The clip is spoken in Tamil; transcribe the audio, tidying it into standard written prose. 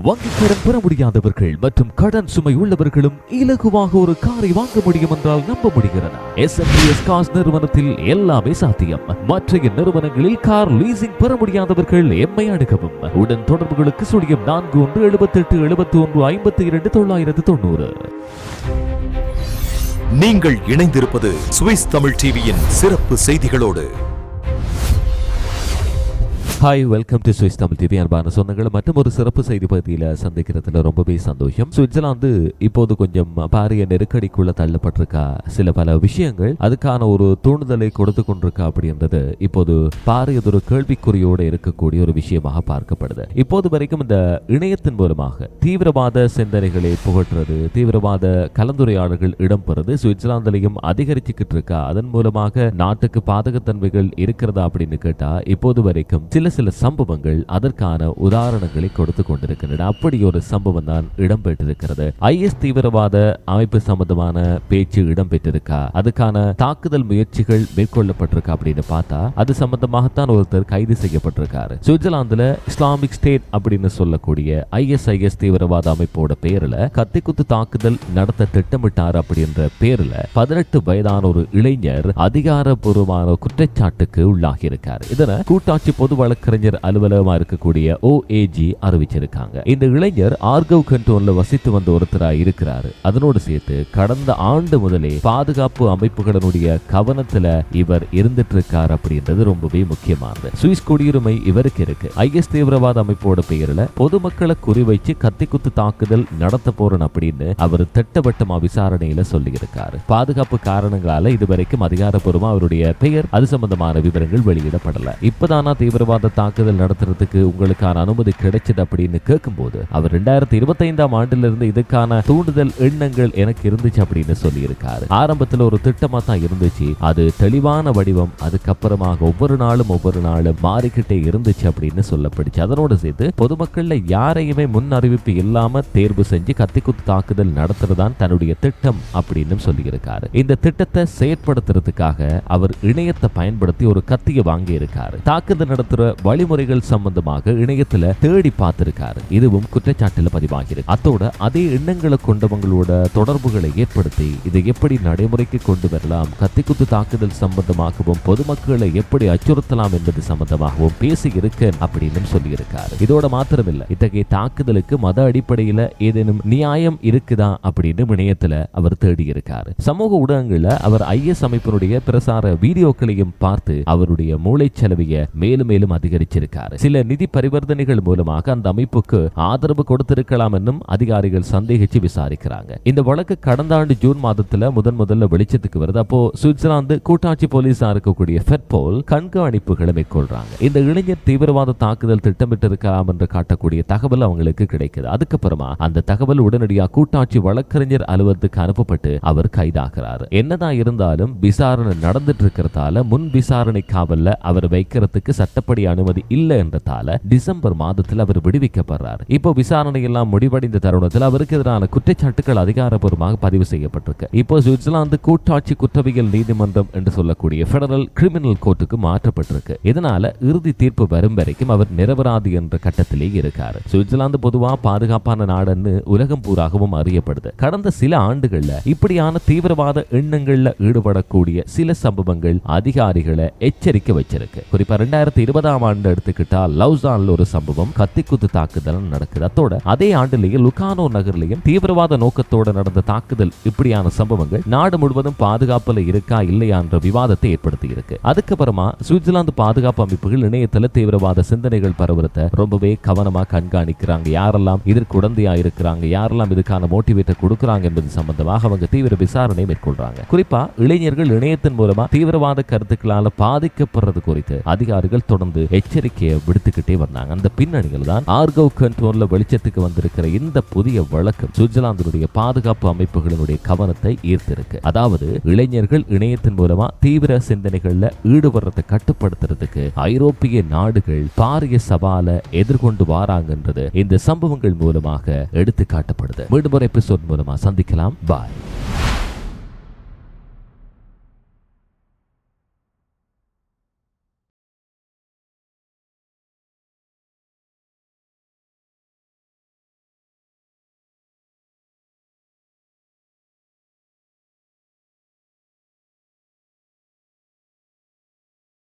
வங்கி கடன் பெற முடியாதவர்கள் மற்றும் கடன் சுமை உள்ளவர்களும் இலகுவாக ஒரு காரை வாங்க முடியும் என்றால் நம்ப முடிகிறதா? SMPS கார்ஸ் நிறுவனத்தில் எல்லாமே சாத்தியம். மற்ற நிறுவனங்களில் கார் லீசிங் பெற முடியாதவர்கள் எம்மை அணுகவும். உடன் தொடர்புகளுக்கு 41787152 நீங்கள் இணைந்திருப்பது சுவிஸ் தமிழ் டிவியின் சிறப்பு செய்திகளோடு. Hi, welcome to Swiss Tamil TV. அன்பான சொந்தங்கள், மற்றும் ஒரு சிறப்பு செய்தி பகுதியில் சந்திக்கிறதுல ரொம்பவே சந்தோஷம். சுவிட்சர்லாந்து இப்போது கொஞ்சம் பாரிய நெருக்கடிக்குள்ள தள்ளப்பட்டிருக்கா. சில பல விஷயங்கள் அதுக்கான ஒரு தூண்டுதலை கொடுத்து கொண்டிருக்கா அப்படின்றது இப்போது பாரியதொரு கேள்விக்குறியோடு இருக்கக்கூடிய ஒரு விஷயமாக பார்க்கப்படுது. இப்போது வரைக்கும் இந்த இணையத்தின் மூலமாக தீவிரவாத சிந்தனைகளை புகற்றுறது, தீவிரவாத கலந்துரையாடல்கள் இடம்பெறுது சுவிட்சர்லாந்திலையும் அதிகரிச்சுக்கிட்டு இருக்கா. அதன் மூலமாக நாட்டுக்கு பாதகத்தன்மைகள் இருக்கிறதா அப்படின்னு கேட்டா இப்போது வரைக்கும் சில சம்பவங்கள் அதற்கான உதாரணங்களை கொடுத்து கொண்டிருக்கின்றன. அப்படி ஒரு சம்பவம் தான் இடம்பெற்றிருக்கிறது. IS தீவிரவாத அமைப்பு சம்பந்தமான பேச்சு இடம்பெற்றிருக்கா, அதுக்கான தாக்குதல் முயற்சிகள் மேற்கொள்ளப்பட்டிருக்கா அப்படின்னு பார்த்தா அது சம்பந்தமாகத்தான் ஒருத்தர் கைது செய்யப்பட்டிருக்காரு. சுவிட்சர்லாந்துல இஸ்லாமிக் ஸ்டேட் அப்படின்னு சொல்லக்கூடிய IS தீவிரவாத அமைப்போட பேர்ல கத்திக்குத்து தாக்குதல் நடத்த திட்டமிட்டார் அப்படின்ற பேர்ல 18 வயதான ஒரு இளைஞர் அதிகாரப்பூர்வமான குற்றச்சாட்டுக்கு உள்ளாகி இருக்காரு. இதனை கூட்டாட்சி பொது வழக்கறிஞர் அலுவலகமா இருக்கக்கூடிய OAG அறிவிச்சிருக்காங்க. இந்த இளைஞர் ஆர்கவ் கண்டோன்ல வசித்து வந்த ஒருத்தராக இருக்கிறாரு. அதனோடு சேர்த்து கடந்த ஆண்டு முதலே பாதுகாப்பு அமைப்புகளுடைய கவனத்துல இவர் இருந்துட்டு இருக்கார் அப்படின்றது ரொம்பவே முக்கியமானது. சுவிஸ் குடியுரிமை இவருக்கு இருக்கு. IS தீவிரவாத அமைப்போட பெயர்ல பொதுமக்களை குறிவைச்சு கத்திக்குத்து தாக்குதல் நடத்த போறேன் அப்படின்னு அவர் திட்டவட்டமா விசாரணையில சொல்லி இருக்காரு. பாதுகாப்பு காரணங்களால இதுவரைக்கும் அதிகாரப்பூர்வமா அவருடைய பெயர் அது சம்பந்தமான விவரங்கள் வெளியிடப்படல. இப்பதானா தீவிரவாத தாக்குதல் நடத்துறதுக்கு உங்களுக்கான அனுமதி கிடைச்சது அப்படின்னு கேட்கும்போது அவர் 2025ஆம் ஆண்டிலிருந்து இதுக்கான தூண்டுதல் எண்ணங்கள் எனக்கு இருந்துச்சு அப்படின்னு சொல்லி இருக்காரு. ஆரம்பத்தில் ஒரு திட்டமா தான் இருந்துச்சு, அது தெளிவான வடிவம் அதுக்கப்புறமாக ஒவ்வொரு நாளும் மாறிக்கிட்டே இருந்துச்சு அப்படின்னு சொல்லப்படுச்சு. அதனோடு சேர்த்து பொதுமக்கள்ல யாரையுமே முன் அறிவிப்பு இல்லாம தேர்வு செஞ்சு கத்திக்குத்து தாக்குதல் நடத்துறதுதான் தன்னுடைய திட்டம் அப்படின்னு சொல்லி இருக்காரு. இந்த திட்டத்தை செயற்படுத்துறதுக்காக அவர் இணையத்தை பயன்படுத்தி ஒரு கத்தியை வாங்கி இருக்காரு. தாக்குதல் நடத்துற வழிமுறைகள் சம்பந்தமாக இணையத்துல தேடி பார்த்திருக்காரு. இதுவும் குற்றச்சாட்டுல பதிவாகிருக்கு. அத்தோட அதே எண்ணங்களை கொண்டவங்களோட தொடர்புகளை ஏற்படுத்தி இதை எப்படி நடைமுறைக்கு கொண்டு வரலாம், கத்திக்குத்து தாக்குதல் சம்பந்தமாகவும் பொதுமக்களை எப்படி அச்சுறுத்தலாம் என்பது சம்பந்தமாகவும் பேசி இருக்க அப்படின்னு சொல்லி இருக்காரு. இதோட மாத்திரமில்லை, இத்தகைய தாக்குதலுக்கு மத அடிப்படையில ஏதேனும் நியாயம் இருக்குதா அப்படின்னு இணையத்துல அவர் தேடி இருக்காரு. சமூக ஊடகங்கள்ல அவர் IS அமைப்பினுடைய பிரசார வீடியோக்களையும் பார்த்து அவருடைய மூளைச்சலவைய மேலும் அதிகரிச்சிருக்காரு. சில நிதி பரிவர்த்தனைகள் மூலமாக அந்த அமைப்புக்கு ஆதரவு கொடுத்திருக்கலாம் என்னும் அதிகாரிகள் சந்தேகிச்சு விசாரிக்கிறாங்க. இந்த வழக்கு கடந்த ஆண்டு ஜூன் மாதத்துல முதல்ல வெளிச்சத்துக்கு வருது. அப்போ சுவிட்சர்லாந்து கூட்டாட்சி போலீஸா இருக்கக்கூடிய ஃபெட்போல் கண்காணிப்புகளை மேற்கொள்றாங்க. இந்த இளைஞர் தீவிரவாத தாக்குதல் திட்டமிட்டு இருக்கலாம் என்று காட்டக்கூடிய தகவல் அவங்களுக்கு கிடைக்குது. அதுக்கப்புறமா அந்த தகவல் உடனடியாக கூட்டாட்சி வழக்கறிஞர் அலுவலகத்துக்கு அனுப்பப்பட்டு அவர் கைதாகிறாரு. என்னதான் இருந்தாலும் விசாரணை நடந்துட்டு இருக்கிறதால முன் விசாரணை காவல்ல அவர் வைக்கிறதுக்கு சட்டப்படி அனுமதி இல்லை என்றதால டிசம்பர் மாதத்தில் அவர் விடுவிக்கப்படுறார். இப்போ விசாரணை எல்லாம் முடிவடைந்த தருணத்தில் அவருக்கு எதிரான குற்றச்சாட்டுகள் அதிகாரப்பூர்வமாக பதிவு செய்யப்பட்டிருக்கு. இப்போ சுவிட்சர்லாந்து கூட்டாட்சி குற்றவியல் நீதிமன்றம் என்று சொல்லக்கூடிய பெடரல் கிரிமினல் கோர்ட்டுக்கு மாற்றப்பட்டிருக்கு. இதனால இறுதி தீர்ப்பு வரும் வரைக்கும் அவர் நிரபராதி என்ற கட்டத்திலே இருக்காரு. சுவிட்சர்லாந்து பொதுவா பாதுகாப்பான நாடுன்னு உலகம் பூராகவும் அறியப்படுது. கடந்த சில ஆண்டுகள்ல இப்படியான தீவிரவாத எண்ணங்கள்ல ஈடுபடக்கூடிய சில சம்பவங்கள் அதிகாரிகளை எச்சரிக்கை வச்சிருக்கு. குறிப்பா 2020ஆம் ஆண்டு எடுத்துக்கிட்டால் லவுசான்ல ஒரு சம்பவம் கத்திக்குத்து தாக்குதல் நடக்குது. அதோட அதே ஆண்டிலேயே லுகானோ நகர்லையும் தீவிரவாத நோக்கத்தோட நடந்த தாக்குதல். இப்படியான சம்பவங்கள் நாடு முழுவதும் பாதுகாப்புல இருக்கா இல்லையா என்ற விவாதத்தை ஏற்படுத்தி இருக்கு. அதுக்கப்புறமா சுவிட்சர்லாந்து பாதுகாப்பு அமைப்புகள் இணையத்துல தீவிரவாத சிந்தனைகள் பரவுறத ரொம்பவே கவனமா கண்காணிக்கிறாங்க. யாரெல்லாம் இதற்கு உடந்தையா இருக்கிறாங்க, யாரெல்லாம் இதுக்கான மோட்டிவேட்டர் கொடுக்கறாங்க என்பது சம்பந்தமாக அவங்க தீவிர விசாரணை மேற்கொள்றாங்க. குறிப்பா இளைஞர்கள் இணையத்தின் மூலமா தீவிரவாத கருத்துக்களால பாதிக்கப்படுறது குறித்து அதிகாரிகள் தொடர்ந்து எச்சரிக்கையை விடுத்துக்கிட்டே வந்தாங்க. அந்த பின்னணியில் தான் ஆர்கவ் கண்டோன்ல வெளிச்சத்துக்கு வந்திருக்கிற இந்த புதிய வழக்கம் சுவிட்சர்லாந்தினுடைய பாதுகாப்பு அமைப்புகளினுடைய கவனத்தை ஈர்த்திருக்கு. அதாவது இளைஞர்கள் இணையத்தின் மூலமா தீவிர சிந்தனைகள்ல ஈடுபடுறதை கட்டுப்படுத்துறதுக்கு ஐரோப்பிய நாடுகள் பாரிய சவாலை எதிர்கொண்டு வாராங்கன்றது இந்த சம்பவங்கள் மூலமாக எடுத்து காட்டப்படுது. மீண்டும் ஒரு எபிசோட் மூலமா சந்திக்கலாம். பாய்.